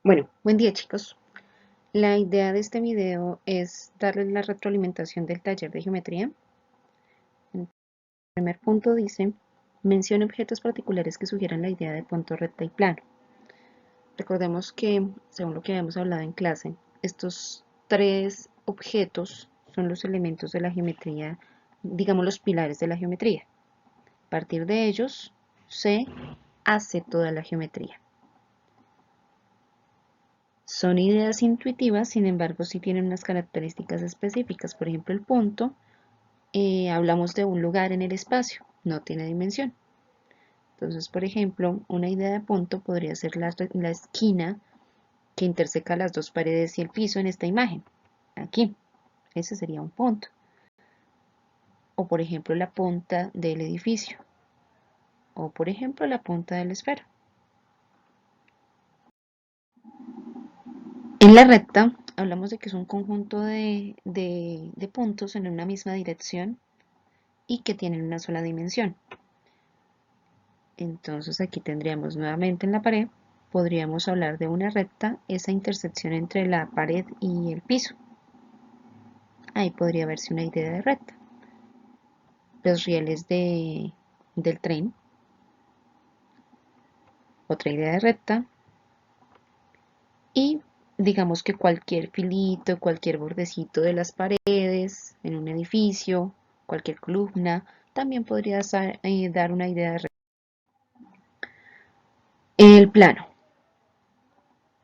Bueno, buen día chicos. La idea de este video es darles la retroalimentación del taller de geometría. El primer punto dice, menciona objetos particulares que sugieran la idea de punto, recta y plano. Recordemos que, según lo que habíamos hablado en clase, estos tres objetos son los elementos de la geometría, digamos los pilares de la geometría. A partir de ellos se hace toda la geometría. Son ideas intuitivas, sin embargo, sí tienen unas características específicas. Por ejemplo, el punto, hablamos de un lugar en el espacio, no tiene dimensión. Entonces, por ejemplo, una idea de punto podría ser la esquina que interseca las dos paredes y el piso en esta imagen. Aquí, ese sería un punto. O, por ejemplo, la punta del edificio. O, por ejemplo, la punta de la esfera. En la recta, hablamos de que es un conjunto de puntos en una misma dirección y que tienen una sola dimensión. Entonces aquí tendríamos nuevamente en la pared, podríamos hablar de una recta, esa intersección entre la pared y el piso. Ahí podría verse una idea de recta. Los rieles del tren, otra idea de recta. Y digamos que cualquier filito, cualquier bordecito de las paredes, en un edificio, cualquier columna, también podría dar una idea de recta. El plano.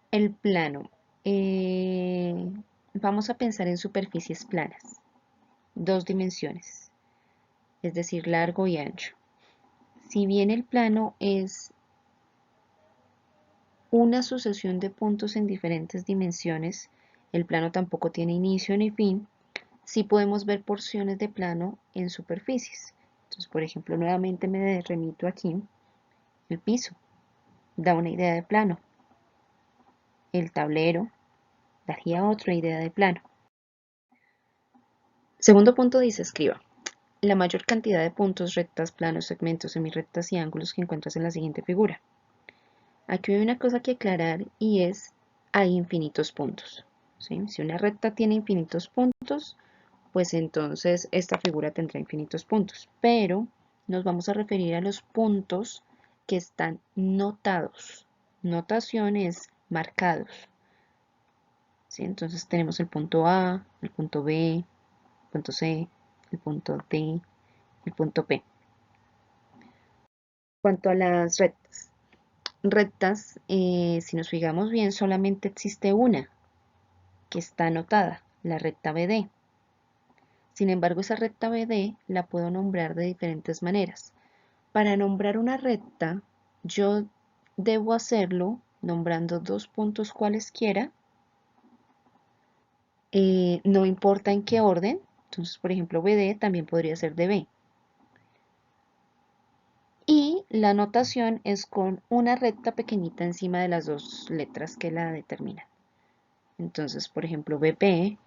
El plano. Eh, Vamos a pensar en superficies planas, dos dimensiones, es decir, largo y ancho. Si bien el plano es una sucesión de puntos en diferentes dimensiones, el plano tampoco tiene inicio ni fin, sí podemos ver porciones de plano en superficies. Entonces, por ejemplo, nuevamente me remito aquí, el piso da una idea de plano, el tablero daría otra idea de plano. Segundo punto dice, escriba la mayor cantidad de puntos, rectas, planos, segmentos, semirrectas y ángulos que encuentras en la siguiente figura. Aquí hay una cosa que aclarar y es, hay infinitos puntos. ¿Sí? Si una recta tiene infinitos puntos, pues entonces esta figura tendrá infinitos puntos. Pero nos vamos a referir a los puntos que están notados. Notación es marcados. ¿Sí? Entonces tenemos el punto A, el punto B, el punto C, el punto D, el punto P. Cuanto a las rectas, si nos fijamos bien, solamente existe una que está anotada, la recta BD. Sin embargo, esa recta BD la puedo nombrar de diferentes maneras. Para nombrar una recta, yo debo hacerlo nombrando dos puntos cualesquiera, no importa en qué orden. Entonces, por ejemplo, BD también podría ser DB. Y la notación es con una recta pequeñita encima de las dos letras que la determinan. Entonces, por ejemplo, BP,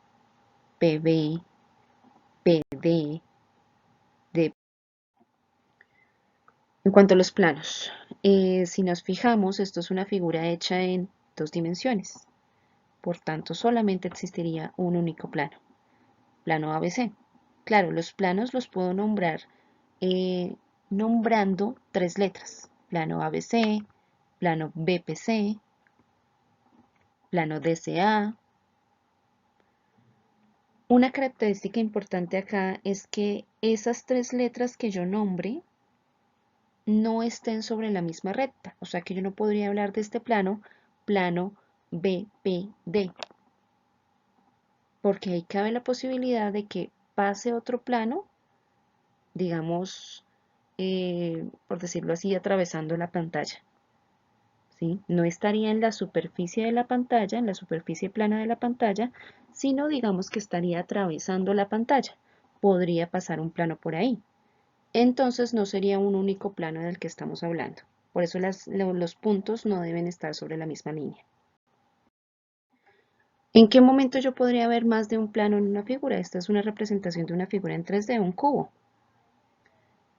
PB, PD, D. En cuanto a los planos, si nos fijamos, esto es una figura hecha en dos dimensiones. Por tanto, solamente existiría un único plano. Plano ABC. Claro, los planos los puedo nombrar nombrando tres letras. Plano ABC, plano BPC, plano DCA. Una característica importante acá es que esas tres letras que yo nombre no estén sobre la misma recta. O sea que yo no podría hablar de este plano, plano BPD, porque ahí cabe la posibilidad de que pase otro plano, digamos, por decirlo así, atravesando la pantalla. ¿Sí? No estaría en la superficie de la pantalla, en la superficie plana de la pantalla, sino digamos que estaría atravesando la pantalla. Podría pasar un plano por ahí. Entonces no sería un único plano del que estamos hablando. Por eso los puntos no deben estar sobre la misma línea. ¿En qué momento yo podría ver más de un plano en una figura? Esta es una representación de una figura en 3D, un cubo.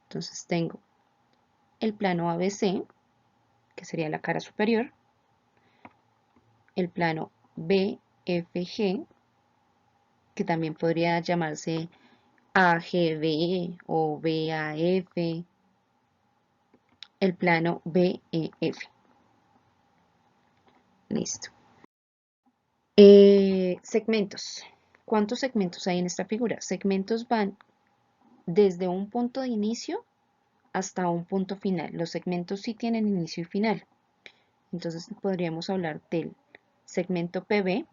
Entonces tengo el plano ABC, que sería la cara superior, el plano BFG, que también podría llamarse AGB o BAF, el plano BEF. Listo. Segmentos. ¿Cuántos segmentos hay en esta figura? Segmentos van desde un punto de inicio hasta un punto final. Los segmentos sí tienen inicio y final. Entonces podríamos hablar del segmento PB,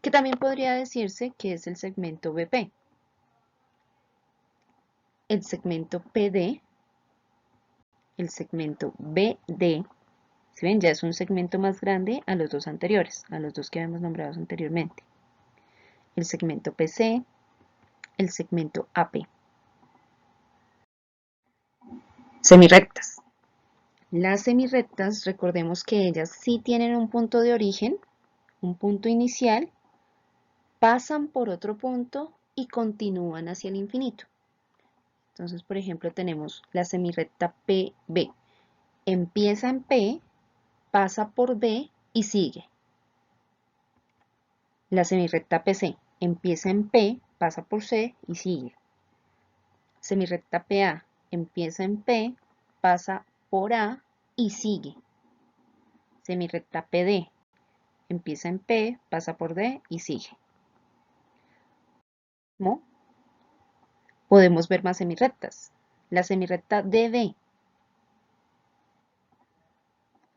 que también podría decirse que es el segmento BP. El segmento PD, el segmento BD, ¿sí ven? Ya es un segmento más grande a los dos anteriores, a los dos que habíamos nombrado anteriormente. El segmento PC, el segmento AP. Semirrectas. Las semirrectas, recordemos que ellas sí tienen un punto de origen, un punto inicial, pasan por otro punto y continúan hacia el infinito. Entonces, por ejemplo, tenemos la semirrecta PB. Empieza en P, pasa por B y sigue. La semirrecta PC empieza en P, pasa por C y sigue. Semirrecta PA empieza en P, pasa por A y sigue. Semirrecta PD empieza en P, pasa por D y sigue. ¿No? Podemos ver más semirrectas. La semirrecta DB.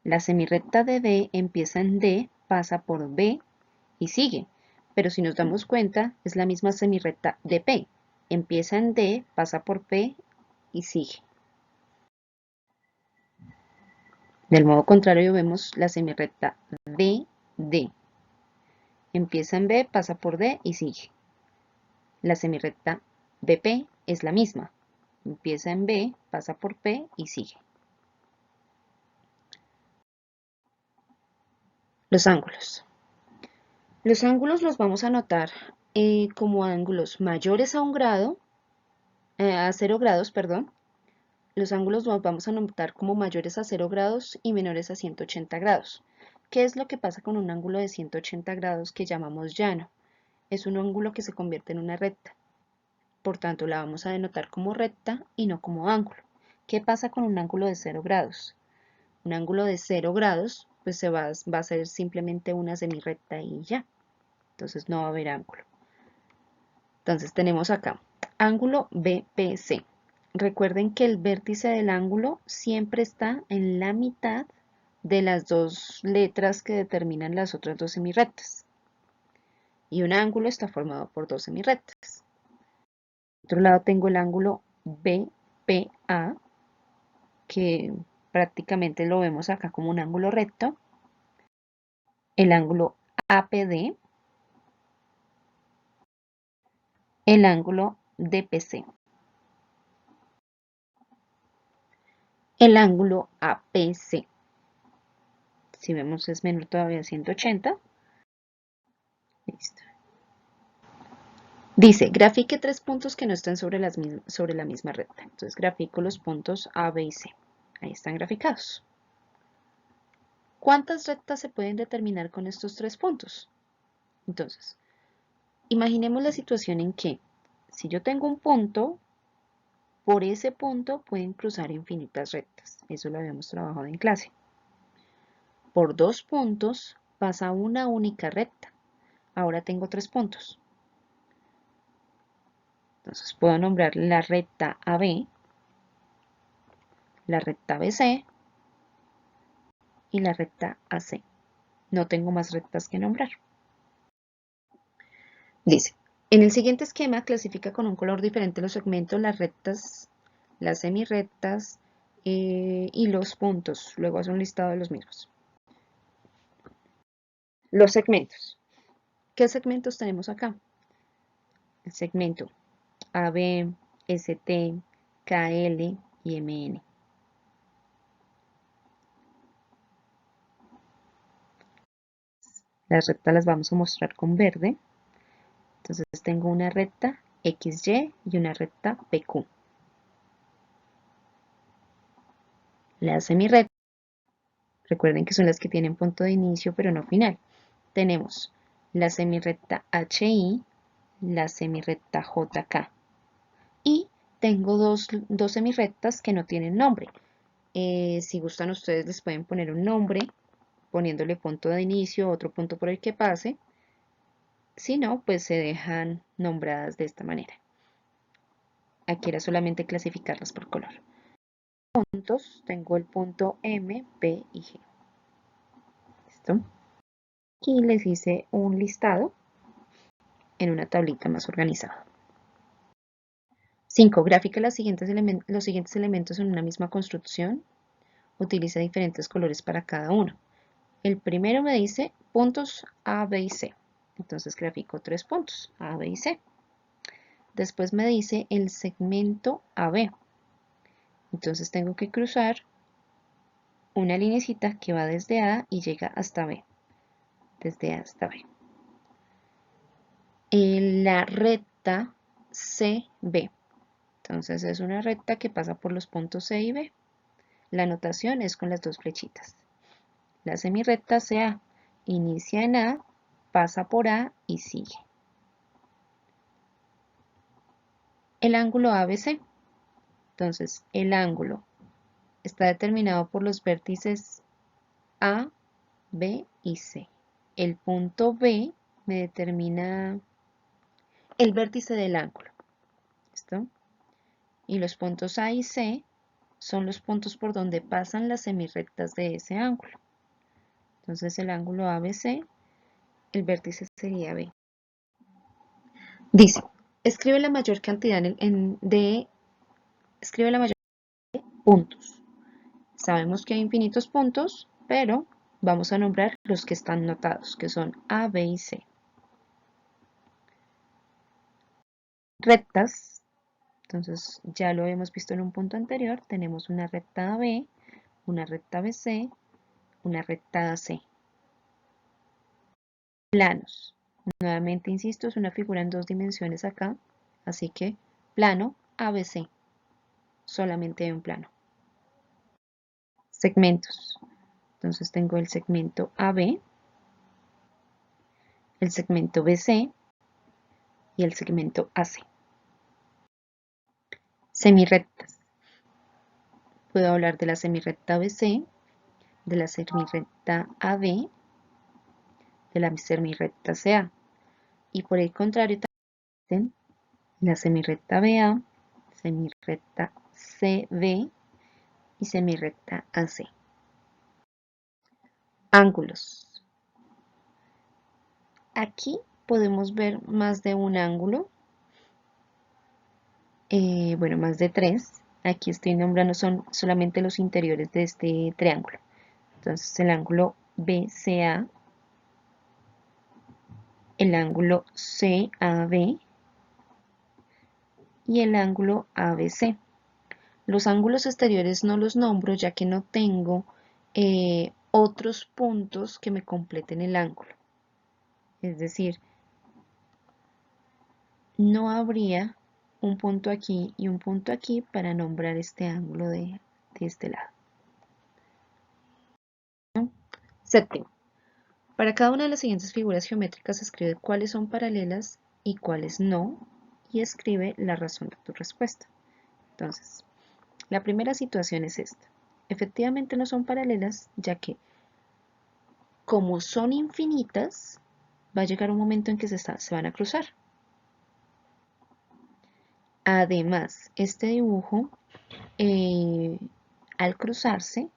La semirrecta DB empieza en D, pasa por B y sigue. Pero si nos damos cuenta, es la misma semirrecta DP. Empieza en D, pasa por P y sigue. Del modo contrario vemos la semirrecta BD. Empieza en B, pasa por D y sigue. La semirrecta BP es la misma. Empieza en B, pasa por P y sigue. Los ángulos. Los ángulos los vamos a anotar como ángulos mayores a 0 grados, perdón. Los ángulos los vamos a anotar como mayores a 0 grados y menores a 180 grados. ¿Qué es lo que pasa con un ángulo de 180 grados que llamamos llano? Es un ángulo que se convierte en una recta. Por tanto, la vamos a denotar como recta y no como ángulo. ¿Qué pasa con un ángulo de 0 grados? Un ángulo de 0 grados pues va a ser simplemente una semirrecta y ya. Entonces no va a haber ángulo. Entonces tenemos acá ángulo BPC. Recuerden que el vértice del ángulo siempre está en la mitad de las dos letras que determinan las otras dos semirrectas. Y un ángulo está formado por dos semirrectas. Por otro lado tengo el ángulo BPA, que prácticamente lo vemos acá como un ángulo recto. El ángulo APD, el ángulo DPC. El ángulo APC. Si vemos es menor todavía 180. Listo. Dice, grafique tres puntos que no están sobre la misma recta. Entonces grafico los puntos A, B y C. Ahí están graficados. ¿Cuántas rectas se pueden determinar con estos tres puntos? Entonces, imaginemos la situación en que si yo tengo un punto, por ese punto pueden cruzar infinitas rectas. Eso lo habíamos trabajado en clase. Por dos puntos pasa una única recta. Ahora tengo tres puntos. Entonces puedo nombrar la recta AB, la recta BC y la recta AC. No tengo más rectas que nombrar. Dice, en el siguiente esquema clasifica con un color diferente los segmentos, las rectas, las semirrectas y los puntos. Luego hace un listado de los mismos. Los segmentos. ¿Qué segmentos tenemos acá? El segmento AB, ST, KL y MN. Las rectas las vamos a mostrar con verde. Entonces tengo una recta XY y una recta PQ. La semirrecta Recuerden que son las que tienen punto de inicio pero no final. Tenemos la semirrecta HI, la semirrecta JK. Y tengo dos semirrectas que no tienen nombre. Si gustan ustedes les pueden poner un nombre, poniéndole punto de inicio, otro punto por el que pase. Si no, pues se dejan nombradas de esta manera. Aquí era solamente clasificarlas por color. Puntos, tengo el punto M, P y G. ¿Listo? Aquí les hice un listado en una tablita más organizada. 5. Grafica los siguientes elementos en una misma construcción. Utiliza diferentes colores para cada uno. El primero me dice puntos A, B y C. Entonces grafico 3 puntos, A, B y C. Después me dice el segmento AB. Entonces tengo que cruzar una linecita que va desde A y llega hasta B. Desde A hasta B. La recta CB. Entonces es una recta que pasa por los puntos C y B. La notación es con las dos flechitas. La semirrecta CA inicia en A, pasa por A y sigue. El ángulo ABC. Entonces el ángulo está determinado por los vértices A, B y C. El punto B me determina el vértice del ángulo. ¿Listo? Y los puntos A y C son los puntos por donde pasan las semirrectas de ese ángulo. Entonces el ángulo ABC, el vértice sería B. Dice, escribe la mayor cantidad de puntos. Sabemos que hay infinitos puntos, pero vamos a nombrar los que están notados, que son A, B y C. Rectas, entonces ya lo hemos visto en un punto anterior, tenemos una recta AB, una recta BC, una recta AC. Planos, nuevamente insisto, es una figura en 2 dimensiones acá, así que plano ABC, solamente hay un plano. Segmentos, entonces tengo el segmento AB, el segmento BC y el segmento AC. Semirrectas, puedo hablar de la semirrecta BC, de la semirrecta AB, de la semirrecta CA. Y por el contrario, también la semirrecta BA, semirrecta CB y semirrecta AC. Ángulos. Aquí podemos ver más de un ángulo, bueno, más de 3. Aquí estoy nombrando son solamente los interiores de este triángulo. Entonces el ángulo BCA, el ángulo CAB y el ángulo ABC. Los ángulos exteriores no los nombro ya que no tengo otros puntos que me completen el ángulo. Es decir, no habría un punto aquí y un punto aquí para nombrar este ángulo de este lado. Séptimo. Para cada una de las siguientes figuras geométricas escribe cuáles son paralelas y cuáles no y escribe la razón de tu respuesta. Entonces, la primera situación es esta. Efectivamente no son paralelas ya que como son infinitas, va a llegar un momento en que se van a cruzar. Además, este dibujo, al cruzarse,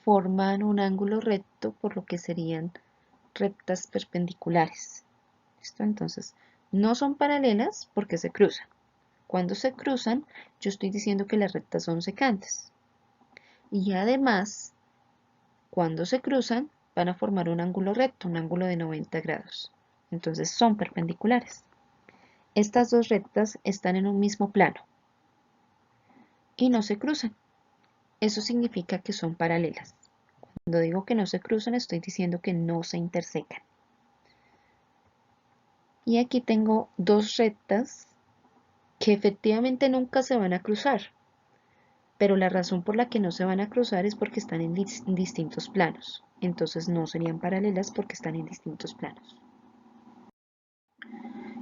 forman un ángulo recto, por lo que serían rectas perpendiculares. ¿Listo? Entonces, no son paralelas porque se cruzan. Cuando se cruzan, yo estoy diciendo que las rectas son secantes. Y además, cuando se cruzan, van a formar un ángulo recto, un ángulo de 90 grados. Entonces son perpendiculares. Estas dos rectas están en un mismo plano y no se cruzan. Eso significa que son paralelas. Cuando digo que no se cruzan, estoy diciendo que no se intersecan. Y aquí tengo dos rectas que efectivamente nunca se van a cruzar. pero la razón por la que no se van a cruzar es porque están en distintos planos. Entonces no serían paralelas porque están en distintos planos.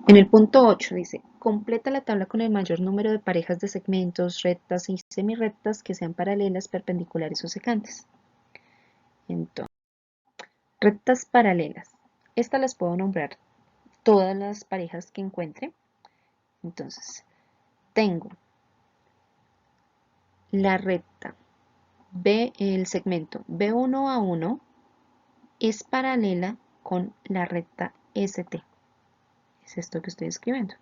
En el punto 8 dice, completa la tabla con el mayor número de parejas de segmentos, rectas y semirrectas que sean paralelas, perpendiculares o secantes. Entonces, rectas paralelas. Estas las puedo nombrar todas las parejas que encuentre. Entonces, tengo la recta B, el segmento B1A1 es paralela con la recta ST. Es esto que estoy escribiendo.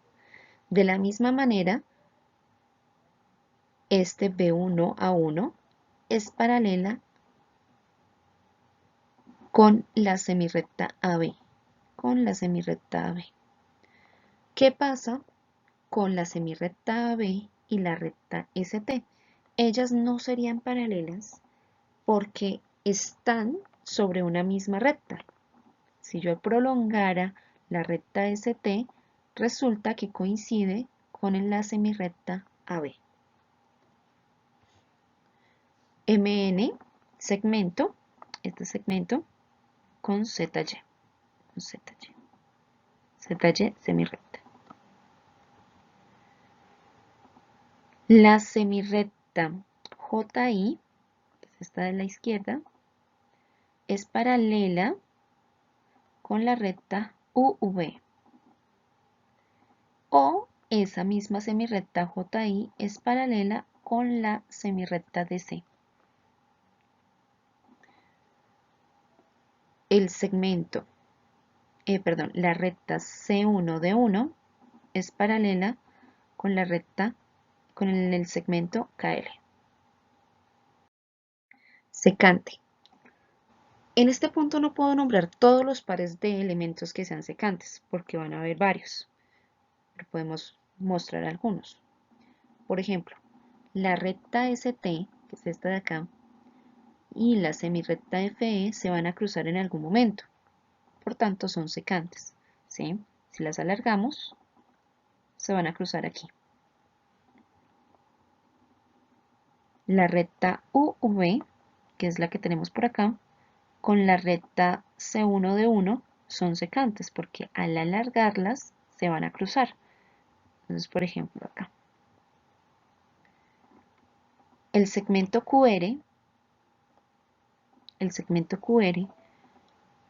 De la misma manera, este B1A1 es paralela con la semirrecta AB. Con la semirrecta AB. ¿Qué pasa con la semirrecta AB y la recta ST? Ellas no serían paralelas porque están sobre una misma recta. Si yo prolongara la recta ST, resulta que coincide con la semirrecta AB. MN, segmento, este segmento, con ZY, ZY semirrecta. La semirrecta JI, que es esta de la izquierda, es paralela con la recta UV. O esa misma semirrecta JI es paralela con la semirrecta DC. El segmento, la recta C1D1 es paralela con la recta, con el segmento KL. Secante. En este punto no puedo nombrar todos los pares de elementos que sean secantes, porque van a haber varios, pero podemos mostrar algunos. Por ejemplo, la recta ST, que es esta de acá, y la semirrecta FE se van a cruzar en algún momento. Por tanto, son secantes. ¿Sí? Si las alargamos, se van a cruzar aquí. La recta UV, que es la que tenemos por acá, con la recta C1D1 son secantes porque al alargarlas se van a cruzar. Entonces, por ejemplo, acá. El segmento QR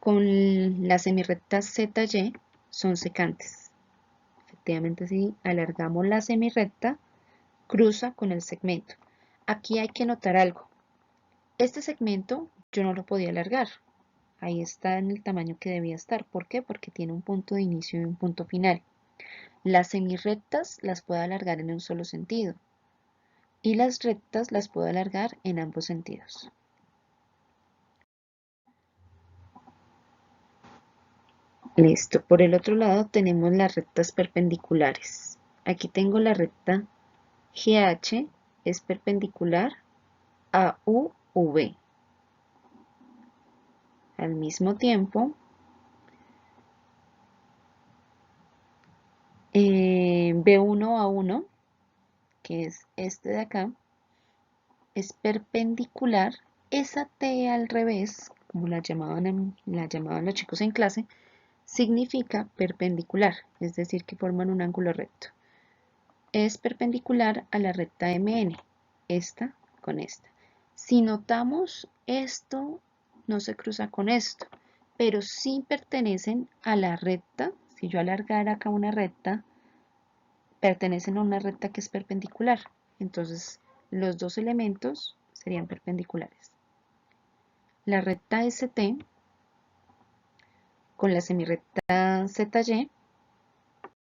con la semirrecta ZY son secantes. Efectivamente, si alargamos la semirrecta, cruza con el segmento. Aquí hay que notar algo. Este segmento yo no lo podía alargar. Ahí está en el tamaño que debía estar. ¿Por qué? Porque tiene un punto de inicio y un punto final. Las semirrectas las puedo alargar en un solo sentido. Y las rectas las puedo alargar en ambos sentidos. Listo. Por el otro lado tenemos las rectas perpendiculares. Aquí tengo la recta GH es perpendicular a UV. Al mismo tiempo, B1A1, que es este de acá, es perpendicular. Esa T al revés, como la llamaban los chicos en clase, significa perpendicular, es decir, que forman un ángulo recto. Es perpendicular a la recta MN, esta con esta. Si notamos, esto no se cruza con esto, pero sí pertenecen a la recta. Si yo alargara acá una recta, pertenecen a una recta que es perpendicular. Entonces, los dos elementos serían perpendiculares. La recta ST con la semirrecta ZY